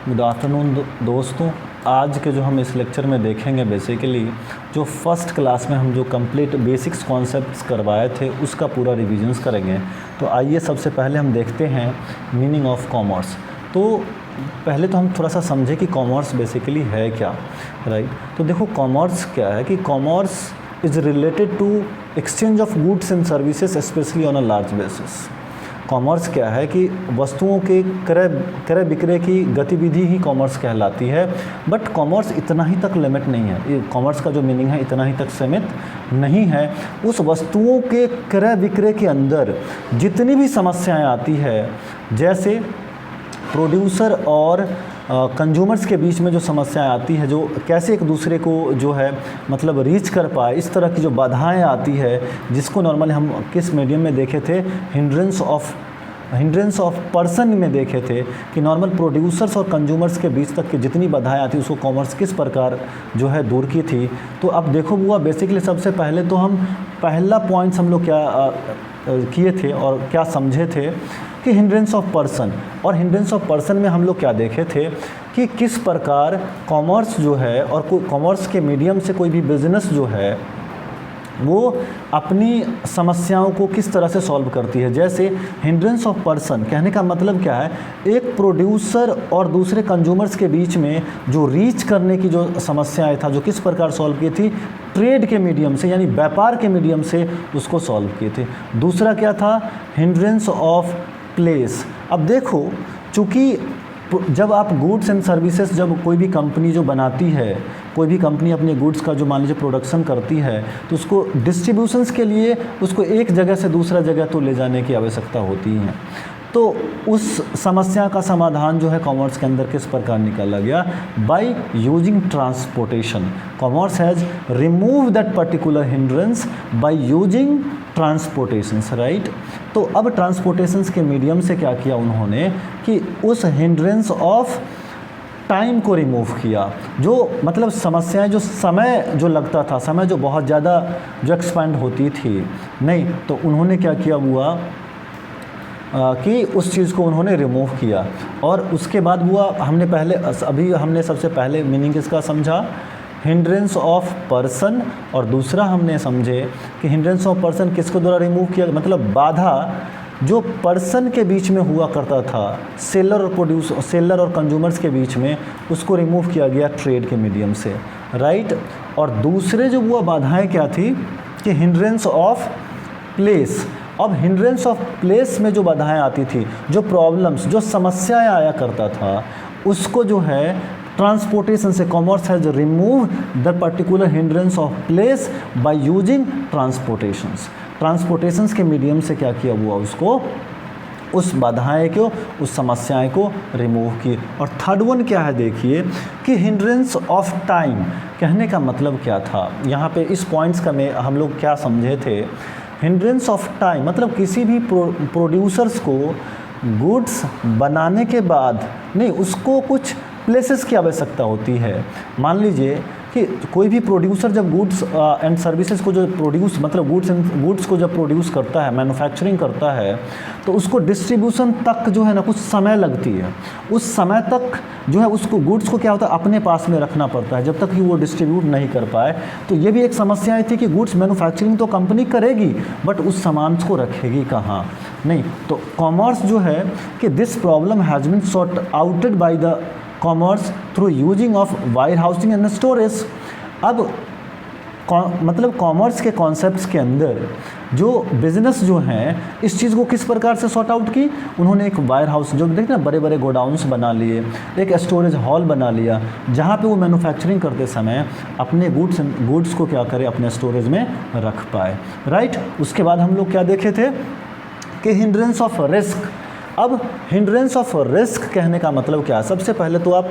Good afternoon दोस्तों। आज के जो हम इस लेक्चर में देखेंगे बेसिकली जो फर्स्ट क्लास में हम जो कंप्लीट बेसिक्स कॉन्सेप्ट्स करवाए थे उसका पूरा रिविजन्स करेंगे। तो आइए सबसे पहले हम देखते हैं मीनिंग ऑफ कॉमर्स। तो पहले तो हम थोड़ा सा समझें कि कॉमर्स बेसिकली है क्या, राइट। तो देखो कॉमर्स क्या है कि commerce is related to exchange of goods and services specially on a large basis. Commerce क्या है कि वस्तुओं के क्रय विक्रय की गतिविधि ही कॉमर्स कहलाती है। बट कॉमर्स इतना ही तक लिमिट नहीं है, ये कॉमर्स का जो मीनिंग है इतना ही तक सीमित नहीं है। उस वस्तुओं के क्रय विक्रय के अंदर जितनी भी समस्याएं आती है, जैसे प्रोड्यूसर और कंज्यूमर्स के बीच में जो समस्याएं आती है, जो कैसे एक दूसरे को जो है मतलब रीच कर पाए, इस तरह की जो बाधाएं आती है, जिसको नॉर्मली हम किस मीडियम में देखे थे, हिंड्रेंस ऑफ पर्सन में देखे थे कि नॉर्मल प्रोड्यूसर्स और कंज्यूमर्स के बीच तक की जितनी बाधाएं आती उसको कॉमर्स किस प्रकार जो है दूर की थी। तो अब देखो बुआ, बेसिकली सबसे पहले तो हम पहला पॉइंट्स हम लोग क्या किए थे और क्या समझे थे कि हिंड्रेंस ऑफ पर्सन, और हिंड्रेंस ऑफ पर्सन में हम लोग क्या देखे थे कि किस प्रकार कॉमर्स जो है और कॉमर्स के मीडियम से कोई भी बिजनेस जो है वो अपनी समस्याओं को किस तरह से सॉल्व करती है। जैसे हिंड्रेंस ऑफ पर्सन कहने का मतलब क्या है, एक प्रोड्यूसर और दूसरे कंज्यूमर्स के बीच में जो रीच करने की जो समस्याएं था, जो किस प्रकार सॉल्व की थी, ट्रेड के मीडियम से यानी व्यापार के मीडियम से उसको सॉल्व किए थे। दूसरा क्या था, हिंड्रेंस ऑफ प्लेस। अब देखो, चूँकि जब आप गुड्स एंड सर्विसेज, जब कोई भी कंपनी जो बनाती है, कोई भी कंपनी अपने गुड्स का जो मान लीजिए प्रोडक्शन करती है, तो उसको डिस्ट्रीब्यूशंस के लिए उसको एक जगह से दूसरा जगह तो ले जाने की आवश्यकता होती है। तो उस समस्या का समाधान जो है कॉमर्स के अंदर किस प्रकार निकाला गया, by using transportation. Commerce has remove that particular hindrance by using transportations, right. तो अब ट्रांसपोर्टेशंस के मीडियम से क्या किया उन्होंने कि उस हिंड्रेंस ऑफ टाइम को रिमूव किया। जो मतलब समस्याएं, जो समय जो लगता था, समय जो बहुत ज़्यादा जो एक्सपेंड होती थी, नहीं, तो उन्होंने क्या किया हुआ कि उस चीज़ को उन्होंने रिमूव किया। और उसके बाद हुआ हमने सबसे पहले मीनिंग इसका समझा, हिंड्रेंस ऑफ पर्सन, और दूसरा हमने समझे कि हिंड्रेंस ऑफ पर्सन किसके द्वारा रिमूव किया, मतलब बाधा जो पर्सन के बीच में हुआ करता था, सेलर और कंज्यूमर्स के बीच में, उसको रिमूव किया गया ट्रेड के मीडियम से, राइट। और दूसरे जो हुआ बाधाएं क्या थी कि हिंड्रेंस ऑफ प्लेस। अब हिंड्रेंस ऑफ प्लेस में जो बाधाएं आती थी, जो प्रॉब्लम्स, जो समस्याएं आया करता था, उसको जो है ट्रांसपोर्टेशन से commerce has remove the particular hindrance of place by using transportations के मीडियम से क्या किया हुआ, उसको उस बाधाएं को, उस समस्याएं को रिमूव की। और थर्ड वन क्या है, देखिए कि हिंड्रेंस ऑफ टाइम कहने का मतलब क्या था। यहाँ पे इस पॉइंट्स का में हम लोग क्या समझे थे, हिंड्रेंस ऑफ टाइम मतलब किसी भी प्रोड्यूसर्स को गुड्स बनाने के बाद नहीं, उसको कुछ प्लेसेस की आवश्यकता होती है। मान लीजिए कि कोई भी प्रोड्यूसर जब गुड्स एंड सर्विसेज को जो प्रोड्यूस मतलब गुड्स को जब प्रोड्यूस करता है, मैन्युफैक्चरिंग करता है, तो उसको डिस्ट्रीब्यूशन तक जो है ना कुछ समय लगती है। उस समय तक जो है उसको गुड्स को क्या होता है, अपने पास में रखना पड़ता है जब तक कि वो डिस्ट्रीब्यूट नहीं कर पाए। तो ये भी एक समस्या आई थी कि गुड्स मैन्युफैक्चरिंग तो कंपनी करेगी, बट उस सामान को रखेगी कहाँ, नहीं। तो कॉमर्स जो है कि this problem has been sort outed by the commerce through using of warehousing and storage. अब मतलब कॉमर्स के कॉन्सेप्ट्स के अंदर जो बिजनेस जो हैं, इस चीज़ को किस प्रकार से सॉर्ट आउट की, उन्होंने एक वायर हाउस, जो देखते हैं बड़े बड़े गोडाउन्स बना लिए, एक स्टोरेज हॉल बना लिया, जहाँ पे वो मैन्युफैक्चरिंग करते समय अपने गुड्स को क्या करें, अपने स्टोरेज में रख पाए, राइट। उसके बाद हम लोग क्या देखे थे कि हिंड्रेंस ऑफ रिस्क। अब हिंड्रेंस ऑफ रिस्क कहने का मतलब क्या है, सबसे पहले तो आप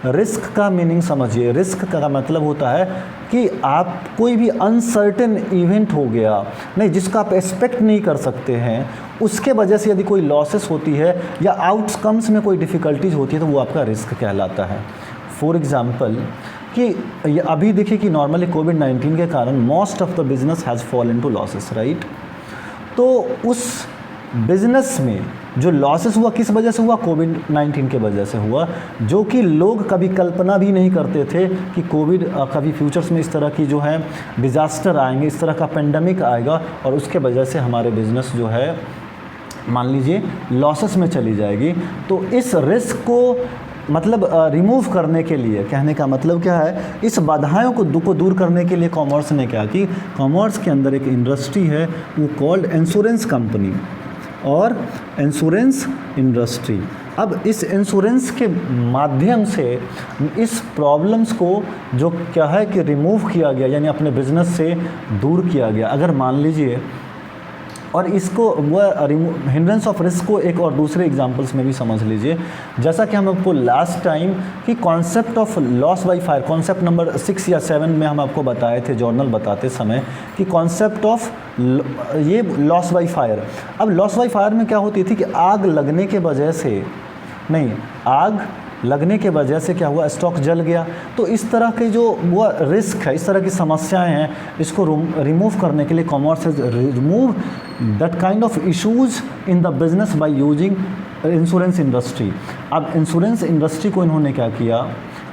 रिस्क का मीनिंग समझिए। रिस्क का मतलब होता है कि आप कोई भी अनसर्टेन इवेंट हो गया, नहीं, जिसका आप एक्सपेक्ट नहीं कर सकते हैं, उसके वजह से यदि कोई लॉसेस होती है या आउटकम्स में कोई डिफ़िकल्टीज होती है, तो वो आपका रिस्क कहलाता है। फॉर एग्ज़ाम्पल कि अभी देखिए कि नॉर्मली कोविड-19 के कारण most of the business has fall into losses, right. तो उस बिजनेस में जो लॉसेस हुआ किस वजह से हुआ, कोविड-19 के वजह से हुआ, जो कि लोग कभी कल्पना भी नहीं करते थे कि कोविड कभी फ्यूचर्स में इस तरह की जो है डिज़ास्टर आएंगे, इस तरह का पेंडेमिक आएगा और उसके वजह से हमारे बिज़नेस जो है मान लीजिए लॉसेस में चली जाएगी। तो इस रिस्क को मतलब रिमूव करने के लिए, कहने का मतलब क्या है, इस बाधाओं को दूर करने के लिए कॉमर्स ने क्या कि कॉमर्स के अंदर एक इंडस्ट्री है वो कॉल्ड इंश्योरेंस कंपनी और इंश्योरेंस इंडस्ट्री। अब इस इंश्योरेंस के माध्यम से इस प्रॉब्लम्स को जो क्या है कि रिमूव किया गया, यानी अपने बिजनेस से दूर किया गया। अगर मान लीजिए, और इसको वह हिंड्रेंस ऑफ रिस्क को एक और दूसरे एग्जांपल्स में भी समझ लीजिए। जैसा कि हम आपको लास्ट टाइम कि concept of loss by fire, concept number 6 या 7 में हम आपको बताए थे जर्नल बताते समय कि कॉन्सेप्ट ऑफ ये लॉस बाय फायर। अब लॉस बाय फायर में क्या होती थी कि आग लगने के वजह से, नहीं, आग लगने के वजह से क्या हुआ, स्टॉक जल गया। तो इस तरह के जो वो रिस्क है, इस तरह की समस्याएं हैं, इसको रिमूव करने के लिए commerce has remove that kind of issues in the business by using insurance industry. अब इंश्योरेंस इंडस्ट्री को इन्होंने क्या किया,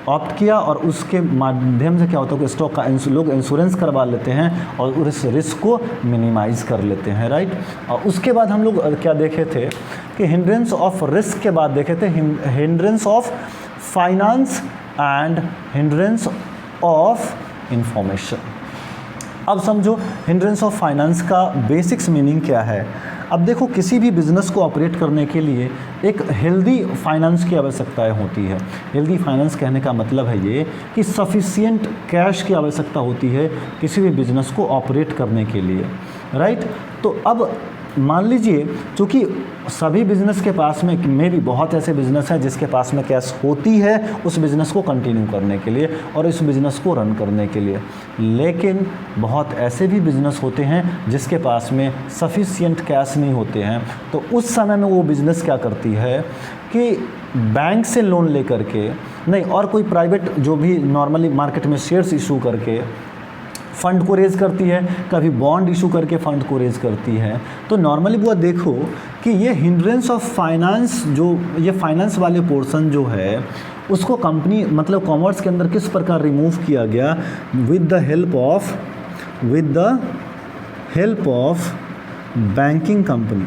ऑप्ट किया और उसके माध्यम से क्या होता है कि स्टॉक का लोग इंश्योरेंस करवा लेते हैं और उस रिस्क को मिनिमाइज़ कर लेते हैं, राइट। और उसके बाद हम लोग क्या देखे थे कि हिंड्रेंस ऑफ रिस्क के बाद देखे थे hindrance of finance and hindrance of information. अब समझो हिंड्रेंस ऑफ फाइनेंस का बेसिक्स मीनिंग क्या है। अब देखो, किसी भी बिज़नेस को ऑपरेट करने के लिए एक हेल्दी फाइनेंस की आवश्यकताएं होती है। हेल्दी फाइनेंस कहने का मतलब है ये कि सफिशिएंट कैश की आवश्यकता होती है किसी भी बिज़नेस को ऑपरेट करने के लिए, राइट। तो अब मान लीजिए, चूँकि सभी बिज़नेस के पास में भी बहुत ऐसे बिज़नेस हैं जिसके पास में कैश होती है उस बिज़नेस को कंटिन्यू करने के लिए और इस बिज़नेस को रन करने के लिए, लेकिन बहुत ऐसे भी बिज़नेस होते हैं जिसके पास में सफिशिएंट कैश नहीं होते हैं। तो उस समय में वो बिज़नेस क्या करती है कि बैंक से लोन लेकर के, नहीं, और कोई प्राइवेट जो भी नॉर्मली मार्केट में शेयर्स इशू करके फ़ंड को रेज़ करती है, कभी बॉन्ड इशू करके फ़ंड को रेज़ करती है। तो नॉर्मली वो देखो कि ये हिंड्रेंस ऑफ फाइनेंस, जो ये फाइनेंस वाले पोर्शन जो है उसको कंपनी मतलब कॉमर्स के अंदर किस प्रकार रिमूव किया गया, with the help of banking company,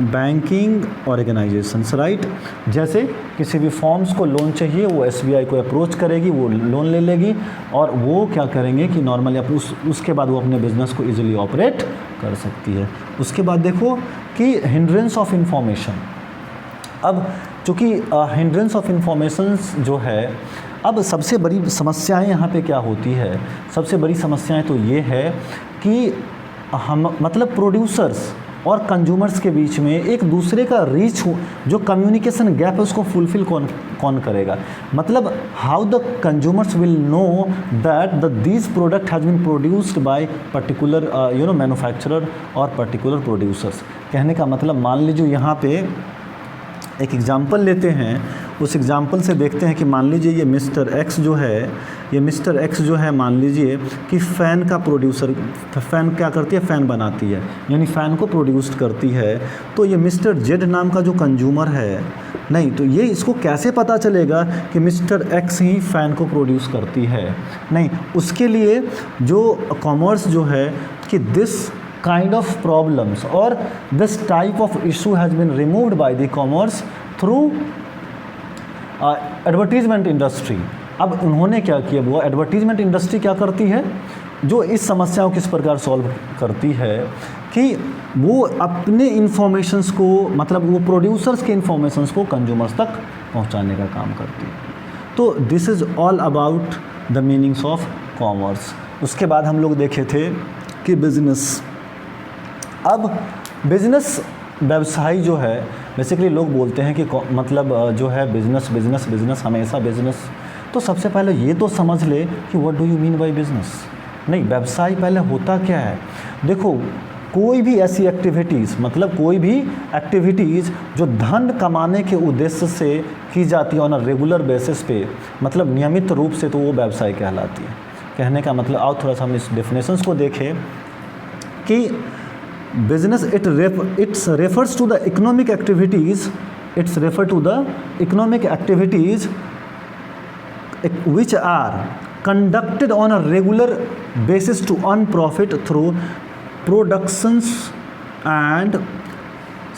banking organisations, right. जैसे किसी भी फॉर्म्स को लोन चाहिए, वो SBI को अप्रोच करेगी, वो लोन ले लेगी और वो क्या करेंगे कि नॉर्मली उसके बाद वो अपने बिजनेस को इजीली ऑपरेट कर सकती है। उसके बाद देखो कि हिंड्रेंस ऑफ इंफॉर्मेशन। अब चूँकि हिंड्रेंस ऑफ इंफॉर्मेशंस जो है, अब सबसे बड़ी समस्याएं यहाँ पे क्या होती है, सबसे बड़ी समस्याएं तो ये है कि हम मतलब प्रोड्यूसर्स और कंज्यूमर्स के बीच में एक दूसरे का रीच हो, जो कम्युनिकेशन गैप है उसको फुलफिल कौन करेगा। मतलब how the consumers will know that this product has been produced by particular manufacturer और पर्टिकुलर प्रोड्यूसर्स। कहने का मतलब, मान लीजिए यहाँ पे एक एग्जांपल लेते हैं, उस एग्जांपल से देखते हैं कि मान लीजिए ये मिस्टर एक्स जो है, मान लीजिए कि फ़ैन का प्रोड्यूसर, फ़ैन क्या करती है, फ़ैन बनाती है, यानी फ़ैन को प्रोड्यूस करती है। तो ये मिस्टर जेड नाम का जो कंज्यूमर है, नहीं, तो ये इसको कैसे पता चलेगा कि मिस्टर एक्स ही फ़ैन को प्रोड्यूस करती है, नहीं, उसके लिए जो कॉमर्स जो है कि this kind of problems or this type of issue has been removed by the commerce through advertisement industry। अब उन्होंने क्या किया, वो एडवर्टीजमेंट इंडस्ट्री क्या करती है, जो इस समस्या को किस प्रकार सॉल्व करती है कि वो अपने इन्फॉर्मेशंस को, मतलब वो प्रोड्यूसर्स के इन्फॉर्मेशंस को कंज्यूमर्स तक पहुंचाने का काम करती है। तो this is all about the meanings of commerce. उसके बाद हम लोग देखे थे कि बिजनेस। अब बिज़नेस व्यवसाय जो है, बेसिकली लोग बोलते हैं कि मतलब जो है बिज़नेस हमेशा बिज़नेस। तो सबसे पहले ये तो समझ ले कि what do you mean bye business. नहीं, व्यवसाय पहले होता क्या है। देखो, कोई भी ऐसी एक्टिविटीज़, मतलब कोई भी एक्टिविटीज़ जो धन कमाने के उद्देश्य से की जाती है ऑन अ रेगुलर बेसिस पे, मतलब नियमित रूप से, तो वो व्यवसाय कहलाती है। कहने का मतलब, आओ थोड़ा सा हम इस डेफिनेशंस को देखें कि business it's refers to the economic activities, it's refer to the economic activities which are conducted on a regular basis to earn profit through productions and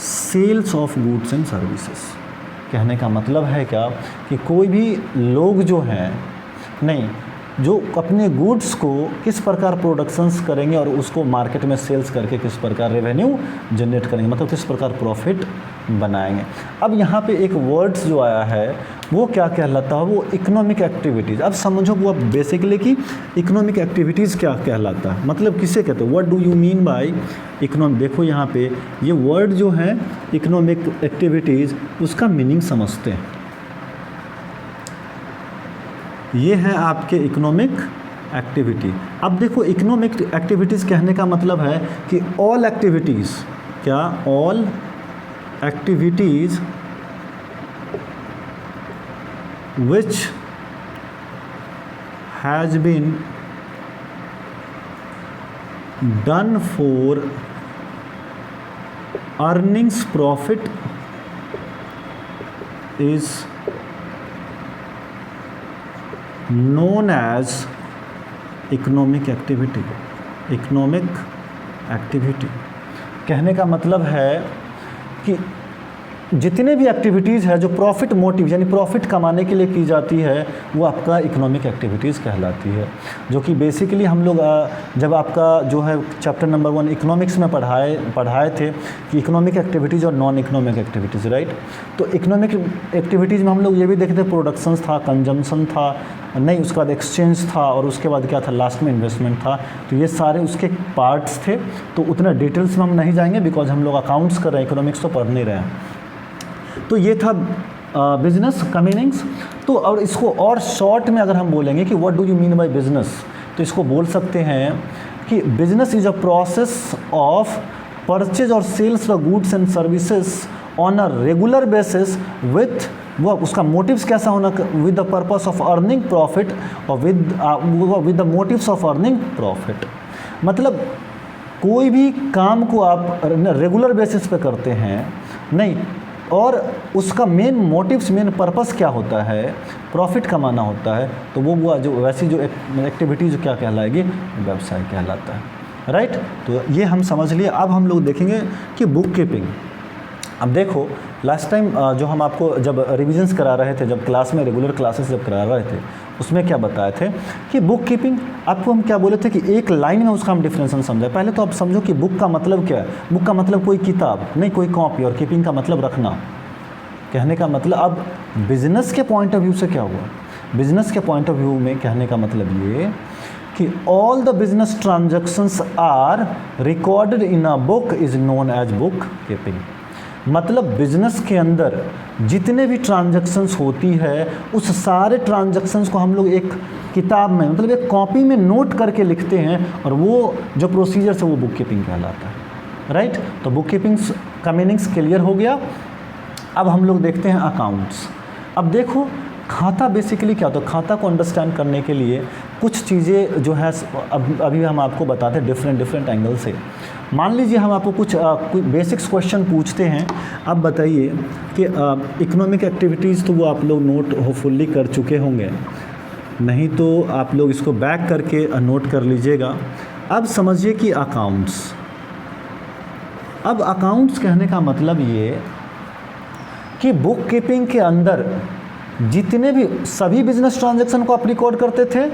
sales of goods and services। कहने का मतलब है क्या कि कोई भी लोग जो हैं नहीं जो अपने गुड्स को किस प्रकार प्रोडक्शंस करेंगे और उसको मार्केट में सेल्स करके किस प्रकार रेवेन्यू जनरेट करेंगे, मतलब किस प्रकार प्रॉफिट बनाएंगे। अब यहाँ पे एक वर्ड्स जो आया है वो क्या कहलाता है, वो इकोनॉमिक एक्टिविटीज़। अब समझो वो बेसिकली कि इकोनॉमिक एक्टिविटीज़ क्या कहलाता है, मतलब किसे कहते हैं, what do you mean bye economic. देखो यहाँ पे ये वर्ड जो है इकोनॉमिक एक्टिविटीज़, उसका मीनिंग समझते हैं। ये है आपके इकोनॉमिक एक्टिविटी। अब देखो इकोनॉमिक एक्टिविटीज़ कहने का मतलब है कि ऑल एक्टिविटीज़, क्या all activities which has been done for earnings profit is known as economic activity। Economic activity कहने का मतलब है कि जितने भी एक्टिविटीज़ है जो प्रॉफिट मोटिव यानी प्रॉफिट कमाने के लिए की जाती है वो आपका इकोनॉमिक एक्टिविटीज़ कहलाती है। जो कि बेसिकली हम लोग जब आपका जो है चैप्टर नंबर 1 इकोनॉमिक्स में पढ़ाए थे कि इकोनॉमिक एक्टिविटीज़ और नॉन इकोनॉमिक एक्टिविटीज़, राइट। तो इकोनॉमिक एक्टिविटीज़ में हम लोग ये भी देखते थे प्रोडक्शंस था, कंजम्पशन था, नहीं उसके बाद एक्सचेंज था और उसके बाद क्या था, लास्ट में इन्वेस्टमेंट था। तो ये सारे उसके पार्ट्स थे। तो उतना डिटेल्स में हम नहीं जाएंगे बिकॉज हम लोग अकाउंट्स कर रहे हैं, इकोनॉमिक्स तो पढ़ नहीं रहे हैं। तो ये था बिजनेस का मीनिंग्स। तो और इसको और शॉर्ट में अगर हम बोलेंगे कि what do you mean by business, तो इसको बोल सकते हैं कि business is a process of purchase और sales of goods and services on a regular basis with वो उसका मोटिव्स कैसा होना, with the purpose of earning profit और with the motives of earning profit. मतलब कोई भी काम को आप रेगुलर बेसिस पे करते हैं नहीं, और उसका मेन मोटिव्स मेन पर्पस क्या होता है, प्रॉफिट कमाना होता है, तो वो जो वैसी जो एक्टिविटी जो क्या कहलाएगी, व्यवसाय कहलाता है, राइट। तो ये हम समझ लिए। अब हम लोग देखेंगे कि बुक कीपिंग। अब देखो लास्ट टाइम जो हम आपको जब रिविजन्स करा रहे थे, जब क्लास में रेगुलर क्लासेस जब करा रहे थे, उसमें क्या बताए थे कि बुक कीपिंग, आपको हम क्या बोले थे कि एक लाइन में उसका हम डिफरेंस समझाए। पहले तो आप समझो कि बुक का मतलब क्या है। बुक का मतलब कोई किताब नहीं, कोई कॉपी, और कीपिंग का मतलब रखना। कहने का मतलब अब बिजनेस के पॉइंट ऑफ व्यू से क्या हुआ, बिजनेस के पॉइंट ऑफ व्यू में कहने का मतलब ये कि all the business transactions are recorded in a book is known as book keeping. मतलब बिजनेस के अंदर जितने भी ट्रांजैक्शंस होती है उस सारे ट्रांजैक्शंस को हम लोग एक किताब में, मतलब एक कॉपी में नोट करके लिखते हैं, और वो जो प्रोसीजर है वो बुक कीपिंग कहलाता है, राइट। तो बुक कीपिंग का मीनिंग्स क्लियर हो गया। अब हम लोग देखते हैं अकाउंट्स। अब देखो खाता बेसिकली क्या होता है, खाता को अंडरस्टैंड करने के लिए कुछ चीज़ें जो है अभी हम आपको बताते हैं डिफरेंट एंगल से। मान लीजिए हम आपको कुछ बेसिक्स क्वेश्चन पूछते हैं। अब बताइए कि इकोनॉमिक एक्टिविटीज़ तो वो आप लोग नोट होपफुली कर चुके होंगे, नहीं तो आप लोग इसको बैक करके नोट कर लीजिएगा। अब समझिए कि अकाउंट्स, अब अकाउंट्स कहने का मतलब ये कि बुक कीपिंग के अंदर जितने भी सभी बिजनेस ट्रांजैक्शन को आप रिकॉर्ड करते थे,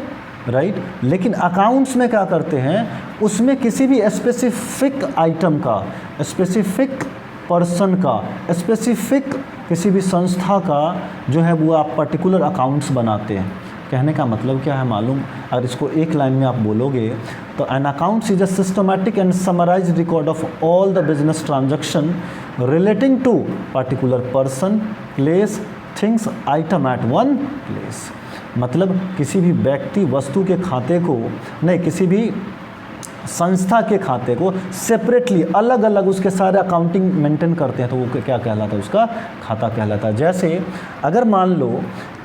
राइट। लेकिन अकाउंट्स में क्या करते हैं, उसमें किसी भी स्पेसिफिक आइटम का, स्पेसिफिक पर्सन का, स्पेसिफिक किसी भी संस्था का जो है वो आप पर्टिकुलर अकाउंट्स बनाते हैं। कहने का मतलब क्या है मालूम, अगर इसको एक लाइन में आप बोलोगे तो an accounts is a systematic and summarised record of all the business transaction relating to particular person, place, things, item at one place. मतलब किसी भी व्यक्ति वस्तु के खाते को नहीं, किसी भी संस्था के खाते को सेपरेटली अलग अलग उसके सारे अकाउंटिंग मेंटेन करते हैं, तो वो क्या कहलाता है, उसका खाता कहलाता है। जैसे अगर मान लो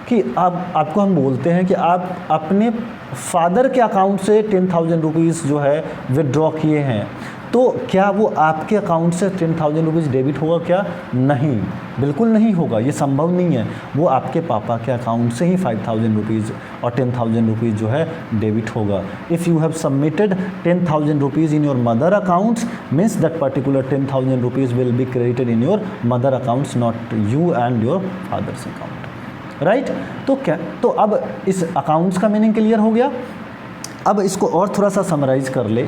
कि आपको हम बोलते हैं कि आप अपने फादर के अकाउंट से 10,000 रुपीज़ जो है विदड्रॉ किए हैं, तो क्या वो आपके अकाउंट से 10,000 रुपीज़ डेबिट होगा क्या? नहीं, बिल्कुल नहीं होगा, ये संभव नहीं है। वो आपके पापा के अकाउंट से ही 5,000 रुपीज़ और 10,000 रुपीज़ जो है डेबिट होगा। If you have submitted 10,000 rupees in your mother accounts means that particular 10,000 rupees will be credited in your mother accounts, not you and your fathers account, right. तो क्या, तो अब इस अकाउंट्स का मीनिंग क्लियर हो गया। अब इसको और थोड़ा सा समराइज़ कर ले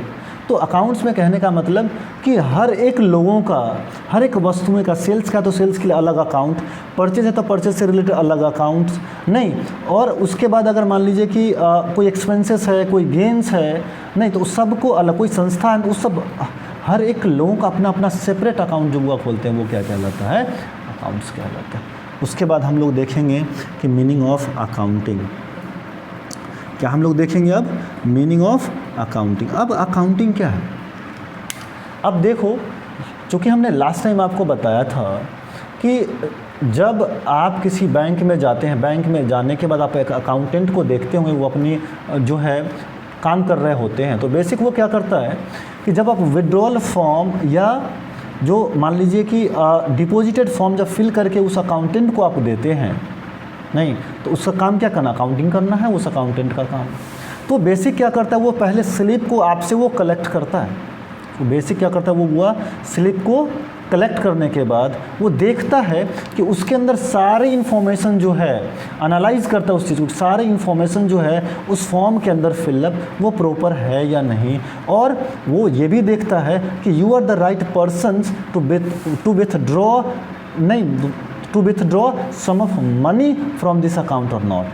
तो अकाउंट्स में कहने का मतलब कि हर एक लोगों का, हर एक वस्तुएं का, सेल्स का तो सेल्स के लिए अलग अकाउंट, परचेज है तो परचेज से रिलेटेड अलग अकाउंट्स नहीं, और उसके बाद अगर मान लीजिए कि कोई एक्सपेंसेस है, कोई गेन्स है, नहीं तो उस सबको अलग, कोई संस्था है उस सब, हर एक लोगों का अपना अपना सेपरेट अकाउंट जो वो खोलते हैं वो क्या कहलाता है? अकाउंट्स कहलाता है। उसके बाद हम लोग देखेंगे कि मीनिंग ऑफ अकाउंटिंग क्या, हम लोग देखेंगे अब मीनिंग ऑफ अकाउंटिंग। अब अकाउंटिंग क्या है? अब देखो, चूँकि हमने लास्ट टाइम आपको बताया था कि जब आप किसी बैंक में जाते हैं, बैंक में जाने के बाद आप एक अकाउंटेंट को देखते होंगे, वो अपनी जो है काम कर रहे होते हैं। तो बेसिक वो क्या करता है कि जब आप विड्रॉल फॉर्म या जो मान लीजिए कि डिपॉजिटेड फॉर्म जब फिल करके उस अकाउंटेंट को आप देते हैं, नहीं तो उसका काम क्या करना? अकाउंटिंग करना है उस अकाउंटेंट का काम। तो बेसिक क्या करता है, वो पहले स्लिप को आपसे वो कलेक्ट करता है। तो बेसिक क्या करता है, वो हुआ स्लिप को कलेक्ट करने के बाद वो देखता है कि उसके अंदर सारी इन्फॉर्मेशन जो है, एनालाइज करता है उस चीज़ को, सारी इन्फॉर्मेशन जो है उस फॉर्म के अंदर फिलअप वो प्रॉपर है या नहीं, और वो ये भी देखता है कि you are the right person to withdraw sum of money from this account और नॉट।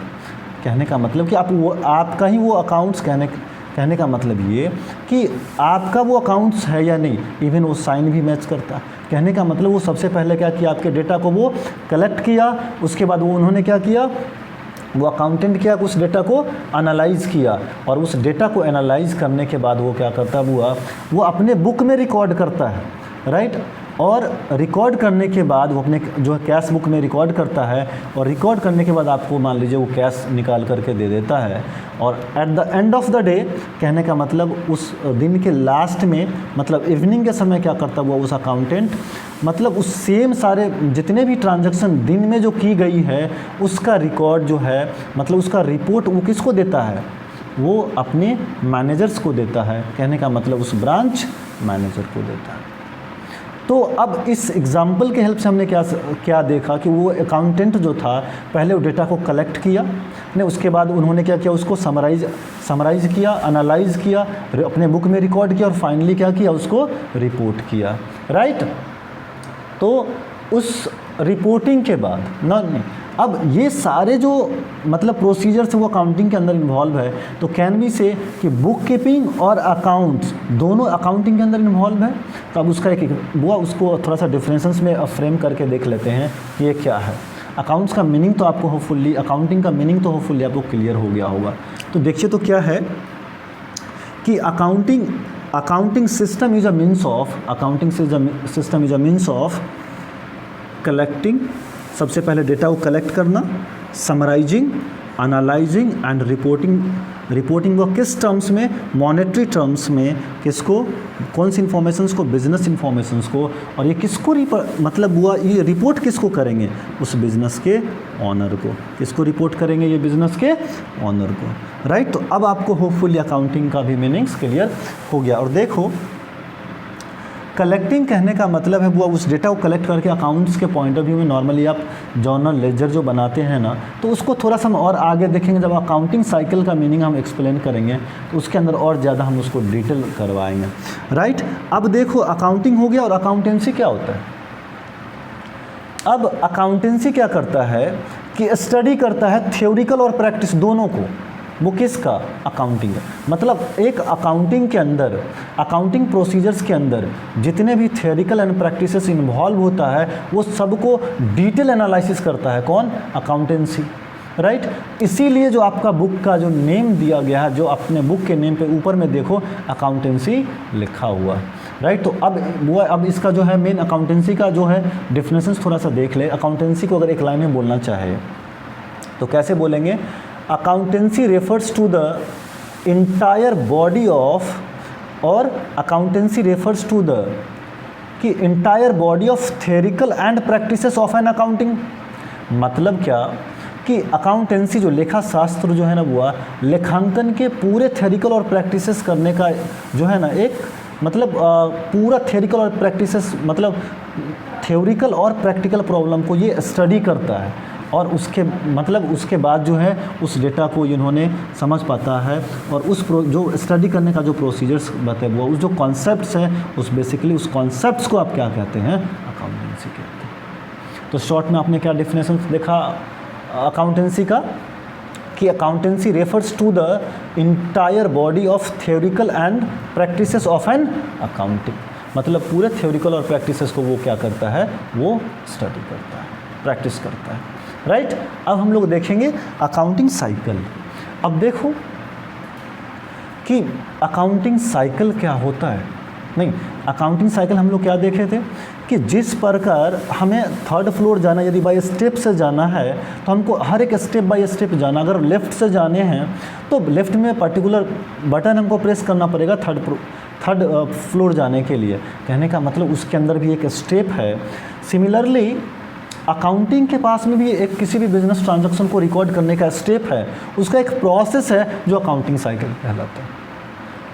कहने का मतलब कि आपका ही वो अकाउंट्स, कहने का मतलब ये कि आपका वो अकाउंट्स है या नहीं, इवन वो साइन भी मैच करता है। कहने का मतलब वो सबसे पहले क्या किया, आपके डेटा को वो कलेक्ट किया, उसके बाद वो उन्होंने क्या किया, वो अकाउंटेंट क्या, उस डेटा को एनालाइज किया, और उस डेटा को एनालाइज करने के बाद वो क्या करता हुआ, वो अपने बुक में रिकॉर्ड करता है, राइट। और रिकॉर्ड करने के बाद वो अपने जो है कैश बुक में रिकॉर्ड करता है, और रिकॉर्ड करने के बाद आपको मान लीजिए वो कैश निकाल करके दे देता है। और at the end of the day, कहने का मतलब उस दिन के लास्ट में, मतलब इवनिंग के समय क्या करता हुआ उस अकाउंटेंट, मतलब उस सेम सारे जितने भी ट्रांजैक्शन दिन में जो की गई है उसका रिकॉर्ड जो है, मतलब उसका रिपोर्ट वो किसको देता है, वो अपने मैनेजर्स को देता है। कहने का मतलब उस ब्रांच मैनेजर को देता है। तो अब इस एग्जाम्पल के हेल्प से हमने क्या देखा कि वो अकाउंटेंट जो था पहले वो डेटा को कलेक्ट किया ने, उसके बाद उन्होंने क्या किया, उसको समराइज़ किया, एनालाइज किया, अपने बुक में रिकॉर्ड किया, और फाइनली क्या किया, उसको रिपोर्ट किया, राइट। तो उस रिपोर्टिंग के बाद नहीं, अब ये सारे जो मतलब प्रोसीजर्स वो अकाउंटिंग के अंदर इन्वॉल्व है, तो कैन बी से कि बुक कीपिंग और अकाउंट्स दोनों अकाउंटिंग के अंदर इन्वॉल्व है। तो अब उसका एक वो उसको थोड़ा सा डिफरेंसेस में फ्रेम करके देख लेते हैं कि ये क्या है। अकाउंट्स का मीनिंग तो आपको होपफुली, अकाउंटिंग का मीनिंग तो होपफुली आपको क्लियर हो गया होगा। तो देखिए तो क्या है कि accounting system is a means of collecting, सबसे पहले डेटा को कलेक्ट करना, समराइजिंग, एनालाइजिंग एंड रिपोर्टिंग वो किस टर्म्स में, मॉनेटरी टर्म्स में, किसको, कौन सी इन्फॉर्मेशंस को, बिजनेस इन्फॉर्मेशंस को, और ये किसको मतलब हुआ, ये रिपोर्ट किसको करेंगे, उस बिज़नेस के ऑनर को। किसको रिपोर्ट करेंगे, ये बिज़नेस के ऑनर को, राइट। तो अब आपको होपफुली अकाउंटिंग का भी मीनिंग्स क्लियर हो गया। और देखो कलेक्टिंग कहने का मतलब है वो उस डेटा को कलेक्ट करके अकाउंट्स के पॉइंट ऑफ व्यू में नॉर्मली आप जर्नल लेजर जो बनाते हैं ना, तो उसको थोड़ा सा हम और आगे देखेंगे, जब अकाउंटिंग साइकिल का मीनिंग हम एक्सप्लेन करेंगे तो उसके अंदर और ज़्यादा हम उसको डिटेल करवाएंगे, राइट। अब देखो अकाउंटिंग हो गया, और अकाउंटेंसी क्या होता है। अब अकाउंटेंसी क्या करता है कि स्टडी करता है थ्योरिकल और प्रैक्टिस दोनों को। वो किसका, अकाउंटिंग। मतलब एक अकाउंटिंग के अंदर, अकाउंटिंग प्रोसीजर्स के अंदर जितने भी थ्योरिकल एंड प्रैक्टिसेस इन्वॉल्व होता है वो सबको डिटेल एनालिसिस करता है, कौन, अकाउंटेंसी, राइट। इसीलिए जो आपका बुक का जो नेम दिया गया है, जो अपने बुक के नेम पे ऊपर में देखो अकाउंटेंसी लिखा हुआ है, राइट। तो अब इसका जो है मेन अकाउंटेंसी का जो है डिफिनेशन थोड़ा सा देख ले। अकाउंटेंसी को अगर एक लाइन में बोलना चाहे तो कैसे बोलेंगे, accountancy refers to the entire body of और अकाउंटेंसी रेफर्स टू द कि entire body of theoretical and practices of an accounting. मतलब क्या कि अकाउंटेंसी जो लेखा शास्त्र जो है ना वो लेखांकन के पूरे थ्योरिकल और प्रैक्टिसेस करने का जो है ना एक मतलब पूरा थ्योरिकल और प्रैक्टिसेस मतलब थ्योरिकल और प्रैक्टिकल प्रॉब्लम को ये स्टडी करता है और उसके मतलब उसके बाद जो है उस डेटा को इन्होंने समझ पाता है और उस जो स्टडी करने का जो प्रोसीजर्स बताए वो उस जो कॉन्सेप्ट्स हैं उस बेसिकली उस कॉन्सेप्ट्स को आप क्या कहते हैं, अकाउंटेंसी कहते हैं। तो शॉर्ट में आपने क्या डेफिनेशन देखा अकाउंटेंसी का कि accountancy refers to the entire body of theoretical and practices of an accounting. मतलब पूरे थ्योरिकल और प्रैक्टिसेस को वो क्या करता है, वो स्टडी करता है, प्रैक्टिस करता है, राइट। अब हम लोग देखेंगे अकाउंटिंग साइकिल। अब देखो कि अकाउंटिंग साइकिल क्या होता है। नहीं, अकाउंटिंग साइकिल हम लोग क्या देखे थे कि जिस प्रकार हमें थर्ड फ्लोर जाना, यदि बाय स्टेप से जाना है तो हमको हर एक स्टेप बाय स्टेप जाना। अगर लेफ़्ट से जाने हैं तो लेफ़्ट में पर्टिकुलर बटन हमको प्रेस करना पड़ेगा थर्ड फ्लोर जाने के लिए। कहने का मतलब उसके अंदर भी एक स्टेप है। सिमिलरली अकाउंटिंग के पास में भी एक किसी भी बिजनेस ट्रांजैक्शन को रिकॉर्ड करने का स्टेप है, उसका एक प्रोसेस है जो अकाउंटिंग साइकिल कहलाता है।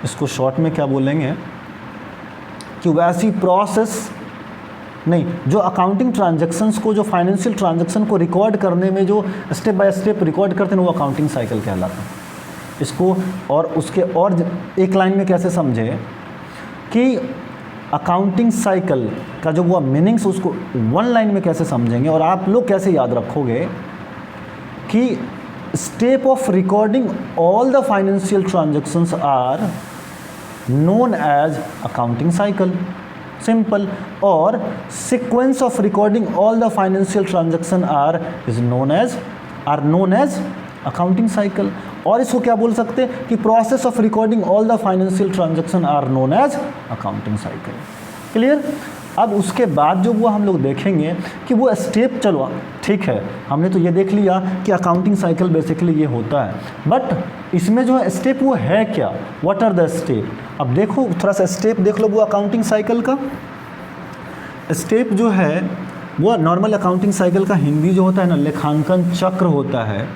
इसको शॉर्ट में क्या बोलेंगे कि वैसी प्रोसेस नहीं, जो अकाउंटिंग ट्रांजैक्शंस को, जो फाइनेंशियल ट्रांजैक्शन को रिकॉर्ड करने में जो स्टेप बाय स्टेप रिकॉर्ड करते हैं वो अकाउंटिंग साइकिल कहलाता है। इसको और उसके और एक लाइन में कैसे समझे कि अकाउंटिंग साइकिल का जो वो मीनिंग्स उसको वन लाइन में कैसे समझेंगे और आप लोग कैसे याद रखोगे कि step of recording all the financial transactions are known as accounting cycle, simple. और sequence of recording all the financial transaction are known as accounting cycle. और इसको क्या बोल सकते हैं कि process of recording all the financial transaction are known as accounting cycle. Clear. अब उसके बाद जो वो हम लोग देखेंगे कि वो स्टेप, चलो ठीक है हमने तो ये देख लिया कि अकाउंटिंग साइकिल बेसिकली ये होता है, बट इसमें जो है स्टेप वो है क्या, व्हाट आर द स्टेप। अब देखो थोड़ा सा स्टेप देख लो वो अकाउंटिंग साइकिल का। स्टेप जो है वो नॉर्मल अकाउंटिंग साइकिल का हिंदी जो होता है ना लेखांकन चक्र होता है।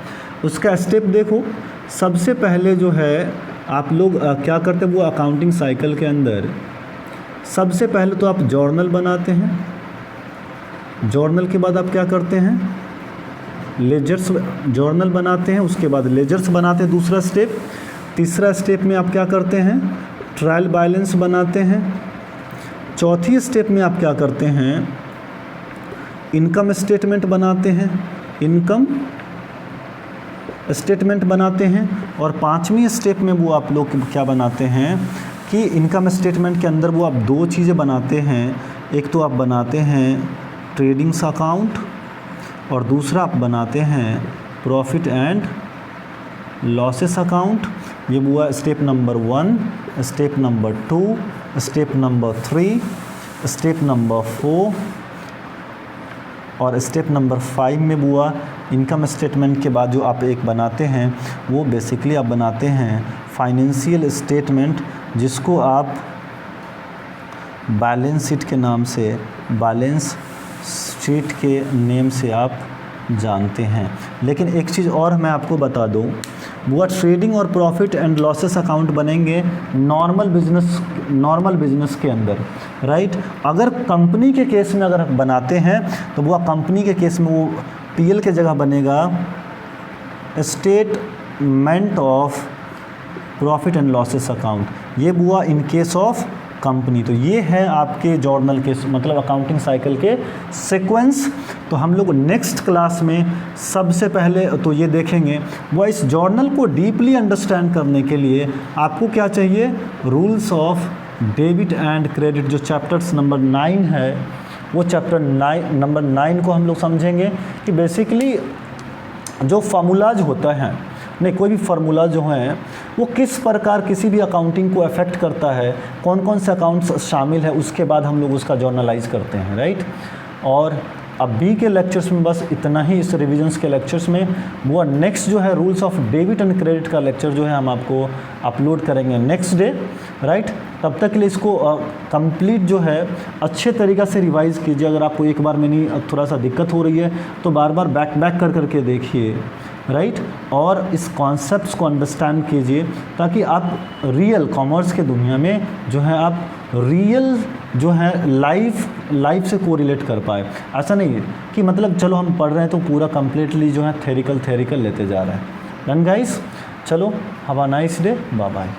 उसका स्टेप देखो, सबसे पहले जो है आप लोग क्या करते हैं वो अकाउंटिंग साइकिल के अंदर सबसे पहले तो आप जर्नल बनाते हैं। जर्नल के बाद आप क्या करते हैं, लेजर्स, जर्नल बनाते हैं। उसके बाद लेजर्स बनाते हैं, दूसरा स्टेप। तीसरा स्टेप में आप क्या करते हैं, ट्रायल बैलेंस बनाते हैं। चौथी स्टेप में आप क्या करते हैं, इनकम स्टेटमेंट बनाते हैं, इनकम स्टेटमेंट बनाते हैं। और पाँचवीं स्टेप में वो आप लोग क्या बनाते हैं कि इनकम स्टेटमेंट के अंदर वो आप दो चीज़ें बनाते हैं। एक तो आप बनाते हैं ट्रेडिंग्स अकाउंट और दूसरा आप बनाते हैं प्रॉफिट एंड लॉसेस अकाउंट। ये हुआ step number 1, step number 2, step number 3, step number 4 और स्टेप नंबर 5 में हुआ इनकम स्टेटमेंट के बाद जो आप एक बनाते हैं वो बेसिकली आप बनाते हैं फाइनेंशियल स्टेटमेंट, जिसको आप बैलेंस शीट के नाम से, बैलेंस शीट के नेम से आप जानते हैं। लेकिन एक चीज़ और मैं आपको बता दूं, वो ट्रेडिंग और प्रॉफिट एंड लॉसेस अकाउंट बनेंगे नॉर्मल बिजनेस के अंदर, राइट। अगर कंपनी के केस में अगर बनाते हैं तो वो कंपनी के केस में वो पीएल के जगह बनेगा statement of profit and losses account. ये हुआ इन केस ऑफ कंपनी। तो ये है आपके जर्नल के मतलब अकाउंटिंग साइकिल के सीक्वेंस। तो हम लोग नेक्स्ट क्लास में सबसे पहले तो ये देखेंगे, वो इस जर्नल को डीपली अंडरस्टैंड करने के लिए आपको क्या चाहिए, rules of debit and credit जो चैप्टर्स नंबर 9 है, वो चैप्टर नंबर 9 को हम लोग समझेंगे कि बेसिकली जो फार्मूलाज होता है, नहीं कोई भी फार्मूला जो हैं वो किस प्रकार किसी भी अकाउंटिंग को अफेक्ट करता है, कौन कौन से अकाउंट्स शामिल है, उसके बाद हम लोग उसका जर्नलाइज करते हैं, राइट। और अब बी के लेक्चर्स में बस इतना ही, इस रिविजन्स के लेक्चर्स में। वो नेक्स्ट जो है rules of debit and credit का लेक्चर जो है हम आपको अपलोड करेंगे नेक्स्ट डे, राइट। तब तक के लिए इसको कंप्लीट जो है अच्छे तरीक़ा से रिवाइज़ कीजिए। अगर आपको एक बार में नहीं थोड़ा सा दिक्कत हो रही है तो बार बार बैक कर करके देखिए, राइट। और इस कॉन्सेप्ट्स को अंडरस्टैंड कीजिए ताकि आप रियल कॉमर्स के दुनिया में जो है आप रियल जो है लाइफ से कोरिलेट कर पाए। ऐसा नहीं है कि मतलब चलो हम पढ़ रहे हैं तो पूरा कंप्लीटली जो है थेरिकल लेते जा रहे हैं। डन गाइस, चलो have a nice day, bye bye.